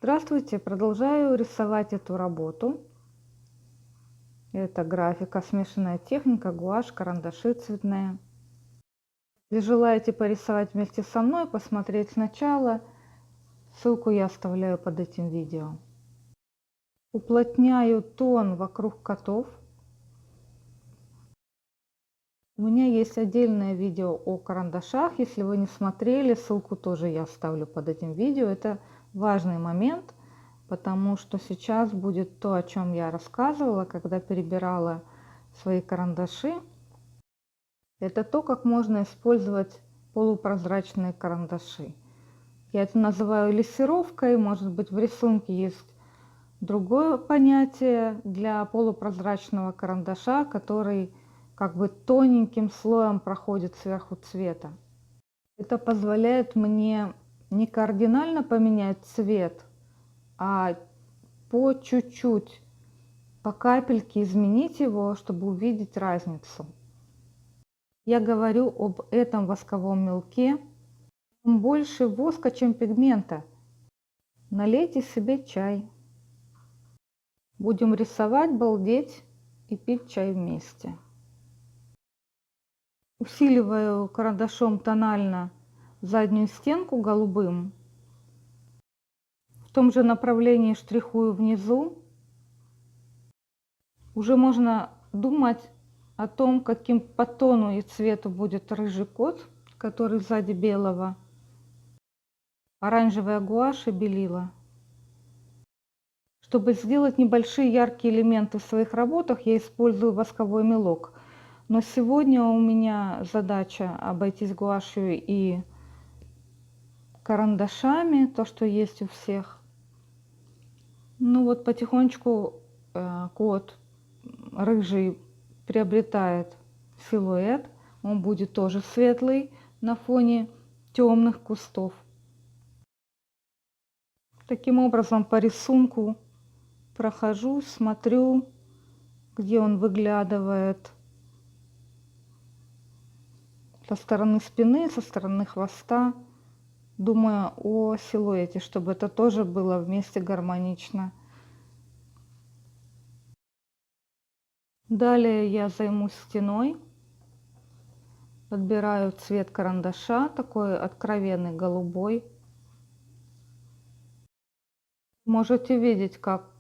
Здравствуйте, продолжаю рисовать эту работу. Это графика, смешанная техника, гуашь, карандаши цветные. Если желаете порисовать вместе со мной, посмотреть сначала, ссылку я оставляю под этим видео. Уплотняю тон вокруг котов. У меня есть отдельное видео о карандашах. Если вы не смотрели, ссылку тоже я оставлю под этим видео. Это важный момент, потому что сейчас будет то, о чем я рассказывала, когда перебирала свои карандаши. Это то, как можно использовать полупрозрачные карандаши. Я это называю лессировкой. Может быть, в рисунке есть другое понятие для полупрозрачного карандаша, который как бы тоненьким слоем проходит сверху цвета. Это позволяет мне не кардинально поменять цвет, а по чуть-чуть, по капельке изменить его, чтобы увидеть разницу. Я говорю об этом восковом мелке. Он больше воска, чем пигмента. Налейте себе чай. Будем рисовать, балдеть и пить чай вместе. Усиливаю карандашом тонально заднюю стенку голубым. В том же направлении штрихую внизу. Уже можно думать о том, каким по тону и цвету будет рыжий кот, который сзади белого. Оранжевая гуашь и белила. Чтобы сделать небольшие яркие элементы в своих работах, я использую восковой мелок. Но сегодня у меня задача обойтись гуашью и карандашами, то, что есть у всех. Ну вот потихонечку кот рыжий приобретает силуэт. Он будет тоже светлый на фоне темных кустов. Таким образом, по рисунку прохожусь, смотрю, где он выглядывает. Со стороны спины, со стороны хвоста. Думаю о силуэте, чтобы это тоже было вместе гармонично. Далее я займусь стеной. Подбираю цвет карандаша, такой откровенный голубой. Можете видеть, как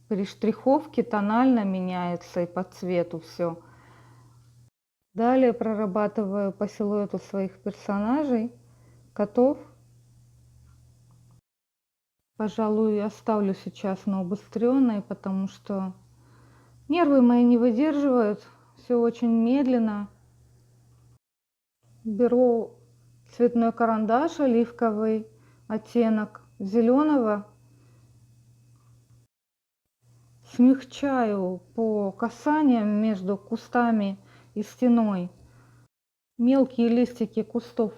при штриховке тонально меняется и по цвету все. Далее прорабатываю по силуэту своих персонажей, котов. Пожалуй, оставлю сейчас на убыстренной, потому что нервы мои не выдерживают. Все очень медленно. Беру цветной карандаш, оливковый оттенок зеленого. Смягчаю по касаниям между кустами и стеной. Мелкие листики кустов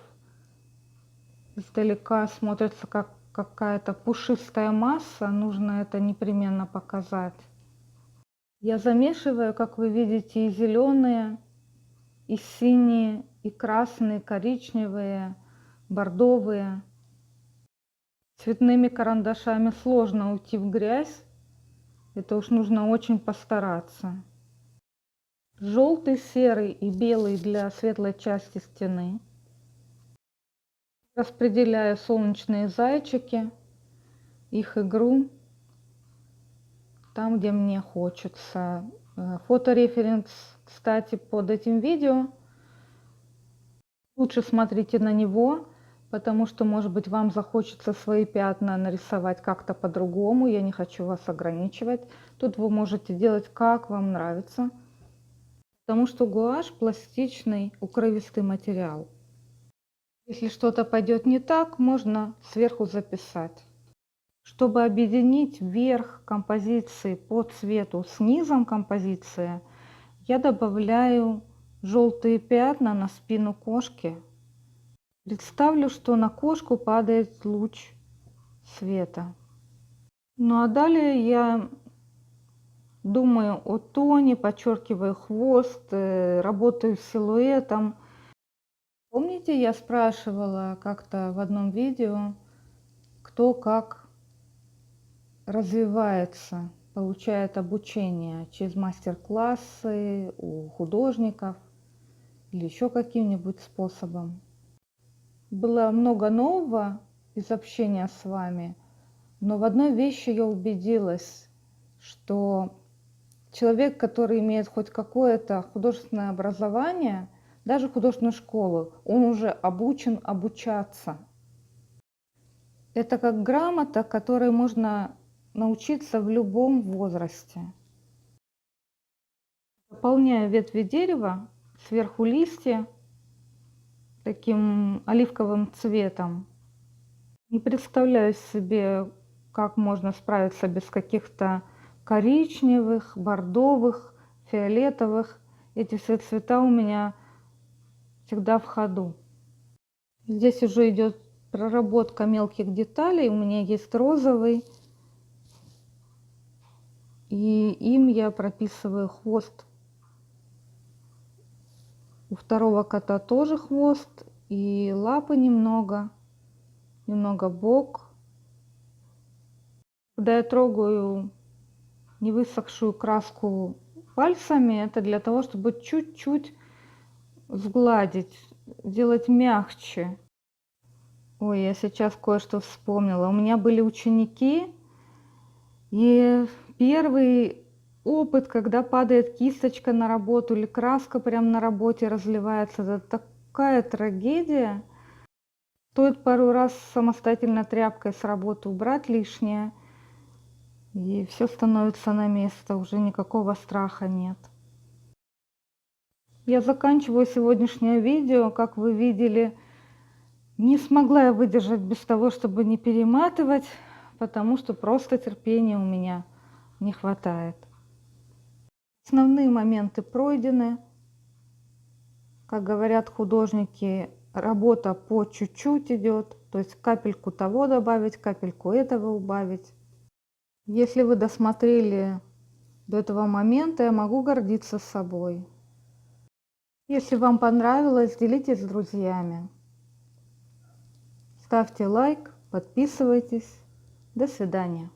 издалека смотрятся как какая-то пушистая масса. Нужно это непременно показать. Я замешиваю, как вы видите, и зеленые, и синие, и красные, коричневые, бордовые. Цветными карандашами сложно уйти в грязь. Это уж нужно очень постараться. Желтый, серый и белый для светлой части стены. Распределяю солнечные зайчики, их игру там, где мне хочется. Фотореференс, кстати, под этим видео. Лучше смотрите на него, потому что, может быть, вам захочется свои пятна нарисовать как-то по-другому. Я не хочу вас ограничивать. Тут вы можете делать, как вам нравится. Потому что гуашь пластичный, укровистый материал. Если что-то пойдет не так, можно сверху записать. Чтобы объединить верх композиции по цвету с низом композиции, я добавляю желтые пятна на спину кошки. Представлю, что на кошку падает луч света. Ну а далее я думаю о тоне, подчеркиваю хвост, работаю с силуэтом. Помните, я спрашивала как-то в одном видео, кто как развивается, получает обучение через мастер-классы у художников или еще каким-нибудь способом. Было много нового из общения с вами, но в одной вещи я убедилась, что человек, который имеет хоть какое-то художественное образование, даже художественную школу, он уже обучен обучаться. Это как грамота, которой можно научиться в любом возрасте. Заполняю ветви дерева, сверху листья таким оливковым цветом. Не представляю себе, как можно справиться без каких-то коричневых, бордовых, фиолетовых. Эти все цвета у меня всегда в ходу. Здесь уже идет проработка мелких деталей. У меня есть розовый, и им я прописываю хвост. У второго кота тоже хвост и лапы немного бок. Когда я трогаю невысохшую краску пальцами, это для того, чтобы чуть-чуть сгладить, сделать мягче. Ой, я сейчас кое-что вспомнила. У меня были ученики, и первый опыт, когда падает кисточка на работу или краска прямо на работе разливается, это такая трагедия. Стоит пару раз самостоятельно тряпкой с работы убрать лишнее, и все становится на место, уже никакого страха нет. Я заканчиваю сегодняшнее видео. Как вы видели, не смогла я выдержать без того, чтобы не перематывать, потому что просто терпения у меня не хватает. Основные моменты пройдены. Как говорят художники, работа по чуть-чуть идет, то есть капельку того добавить, капельку этого убавить. Если вы досмотрели до этого момента, я могу гордиться собой. Если вам понравилось, делитесь с друзьями. Ставьте лайк, подписывайтесь. До свидания.